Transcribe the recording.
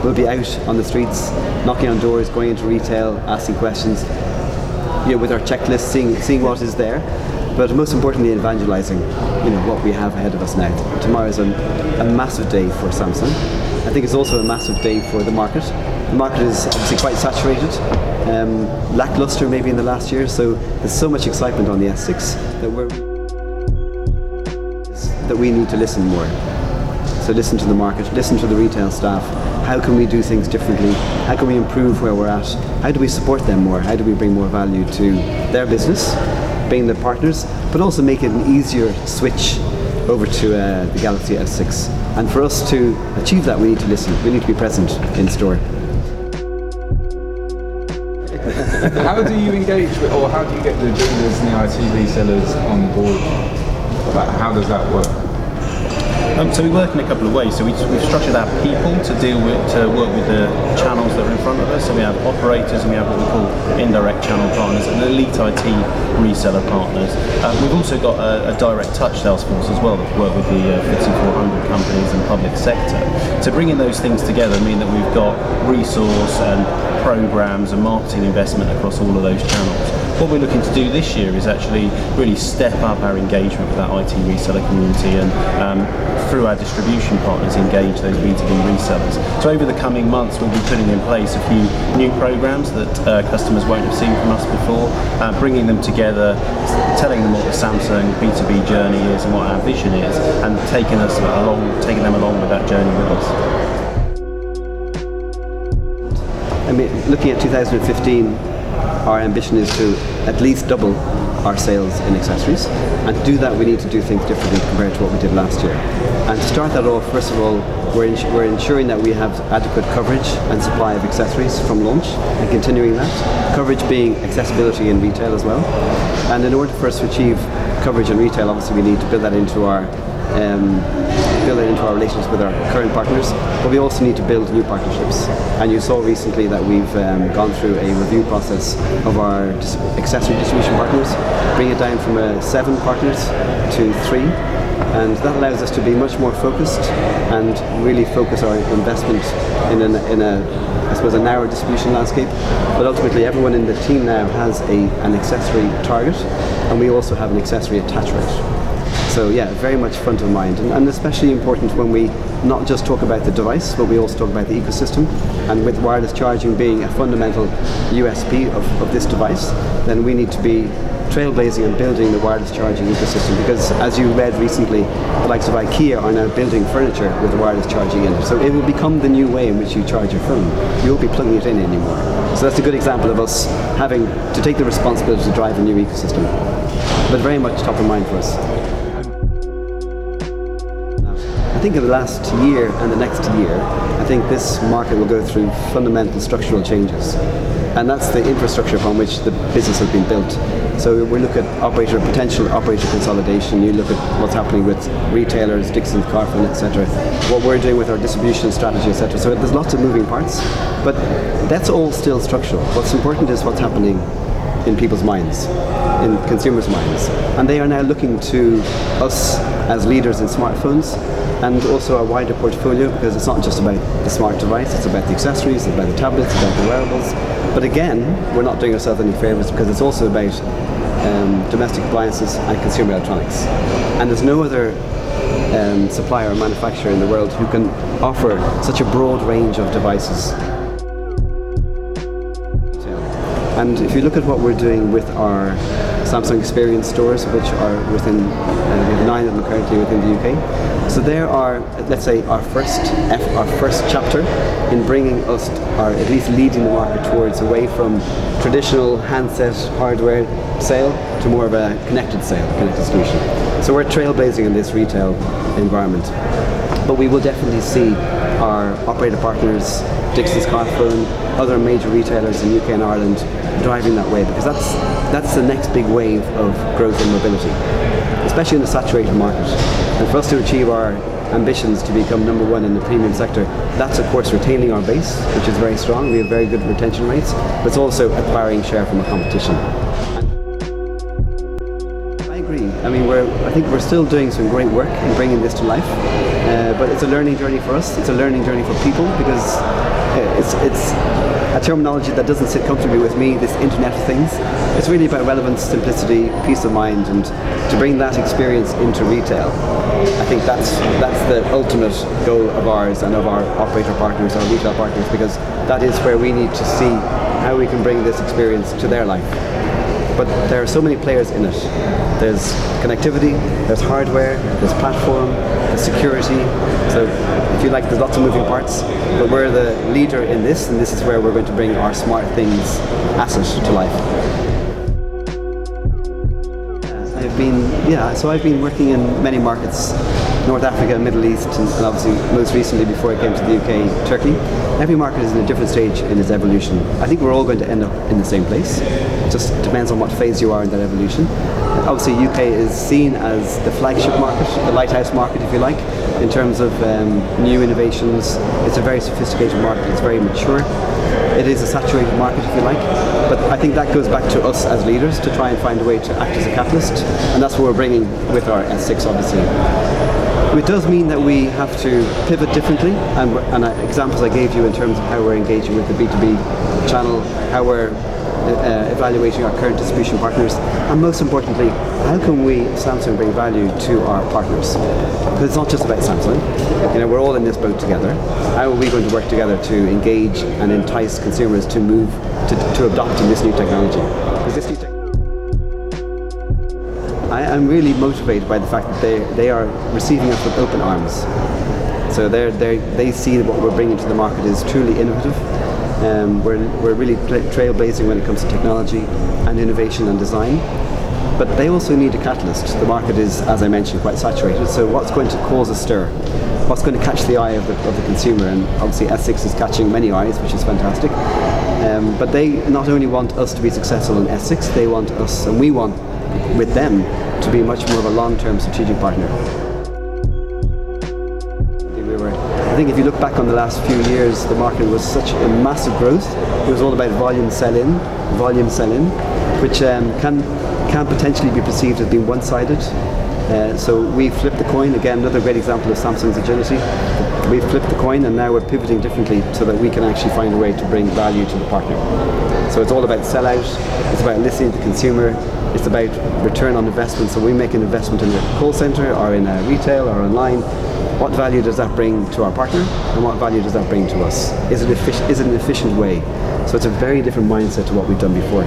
We'll be out on the streets, knocking on doors, going into retail, asking questions, with our checklist, seeing what is there, but most importantly evangelizing, what we have ahead of us now. Tomorrow is a massive day for Samsung. I think it's also a massive day for the market. The market is obviously quite saturated, lackluster maybe in the last year, so there's so much excitement on the S6 that we need to listen more. So listen to the market, listen to the retail staff. How can we do things differently? How can we improve where we're at? How do we support them more? How do we bring more value to their business, being the partners, but also make it an easier switch over to the Galaxy S6. And for us to achieve that, we need to listen. We need to be present in store. How do you engage with, or how do you get the dealers and the IT resellers on board? How does that work? So we work in a couple of ways. So we've structured our people to work with the channels that are in front of us. So we have operators and we have what we call indirect channel partners and elite IT reseller partners. We've also got a direct touch sales force as well that work with the FTSE 400 companies and public sector. So bringing those things together mean that we've got resource and programs and marketing investment across all of those channels. What we're looking to do this year is actually really step up our engagement with that IT reseller community and through our distribution partners engage those B2B resellers. So over the coming months we'll be putting in place a few new programs that customers won't have seen from us before, bringing them together, telling them what the Samsung B2B journey is and what our vision is, and taking them along with that journey with us. I mean, looking at 2015, our ambition is to at least double our sales in accessories, and to do that we need to do things differently compared to what we did last year. And to start that off, first of all, we're ensuring that we have adequate coverage and supply of accessories from launch, and continuing that. Coverage being accessibility in retail as well. And in order for us to achieve coverage in retail, obviously we need to build that into our relations with our current partners, but we also need to build new partnerships. And you saw recently that we've gone through a review process of our accessory distribution partners, bring it down from 7 partners to 3, and that allows us to be much more focused and really focus our investment in a narrow distribution landscape. But ultimately everyone in the team now has an accessory target, and we also have an accessory attach rate. So yeah, very much front of mind, and especially important when we not just talk about the device, but we also talk about the ecosystem. And with wireless charging being a fundamental USP of this device, then we need to be trailblazing and building the wireless charging ecosystem, because as you read recently, the likes of IKEA are now building furniture with the wireless charging in it. So it will become the new way in which you charge your phone. You won't be plugging it in anymore. So that's a good example of us having to take the responsibility to drive a new ecosystem, but very much top of mind for us. I think in the last year and the next year, I think this market will go through fundamental structural changes. And that's the infrastructure upon which the business has been built. So we look at potential operator consolidation, you look at what's happening with retailers, Dixons, Carphone, etc. What we're doing with our distribution strategy, etc. So there's lots of moving parts, but that's all still structural. What's important is what's happening in people's minds, in consumers' minds. And they are now looking to us as leaders in smartphones, and also a wider portfolio, because it's not just about the smart device, it's about the accessories, it's about the tablets, it's about the wearables. But again, we're not doing ourselves any favours, because it's also about domestic appliances and consumer electronics. And there's no other supplier or manufacturer in the world who can offer such a broad range of devices. And if you look at what we're doing with our Samsung Experience stores, which are within, we have 9 of them currently within the UK. So there are, let's say, our first chapter in bringing us, or at least leading the market towards away from traditional handset hardware sale to more of a connected sale, connected solution. So we're trailblazing in this retail environment. But we will definitely see our operator partners, Dixons, Carphone, other major retailers in UK and Ireland driving that way, because that's the next big wave of growth and mobility, especially in the saturated market. And for us to achieve our ambitions to become number 1 in the premium sector, that's of course retaining our base, which is very strong. We have very good retention rates, but it's also acquiring share from our competition. agree. I mean, I think we're still doing some great work in bringing this to life, but it's a learning journey for us. It's a learning journey for people because it's a terminology that doesn't sit comfortably with me, this Internet of Things. It's really about relevance, simplicity, peace of mind, and to bring that experience into retail. I think that's the ultimate goal of ours and of our operator partners, our retail partners, because that is where we need to see how we can bring this experience to their life. But there are so many players in it. There's connectivity, there's hardware, there's platform, there's security. So if you like, there's lots of moving parts, but we're the leader in this, and this is where we're going to bring our smart things asset to life. I've been working in many markets, North Africa, Middle East, and obviously most recently before I came to the UK, Turkey. Every market is in a different stage in its evolution. I think we're all going to end up in the same place. It just depends on what phase you are in that evolution. Obviously UK is seen as the flagship market, the lighthouse market if you like, in terms of new innovations. It's a very sophisticated market, it's very mature. It is a saturated market if you like, but I think that goes back to us as leaders to try and find a way to act as a catalyst, and that's what we're bringing with our S6 obviously. It does mean that we have to pivot differently, and examples I gave you in terms of how we're engaging with the B2B channel, how we're evaluating our current distribution partners, and most importantly, how can we, Samsung, bring value to our partners? Because it's not just about Samsung. We're all in this boat together. How are we going to work together to engage and entice consumers to move to adopting this new technology? Because this new I'm really motivated by the fact that they are receiving us with open arms. So they see that what we're bringing to the market is truly innovative. We're really trailblazing when it comes to technology and innovation and design. But they also need a catalyst. The market is, as I mentioned, quite saturated. So what's going to cause a stir? What's going to catch the eye of the consumer? And obviously S6 is catching many eyes, which is fantastic. But they not only want us to be successful in S6, they want us, and we want with them, to be much more of a long-term strategic partner. I think if you look back on the last few years, the market was such a massive growth. It was all about volume sell-in, which can potentially be perceived as being one-sided. So we flipped the coin, again another great example of Samsung's agility. We've flipped the coin and now we're pivoting differently so that we can actually find a way to bring value to the partner. So it's all about sell-out, it's about listening to the consumer, it's about return on investment. So we make an investment in a call center or in a retail or online. What value does that bring to our partner and what value does that bring to us? Is it an efficient way? So it's a very different mindset to what we've done before.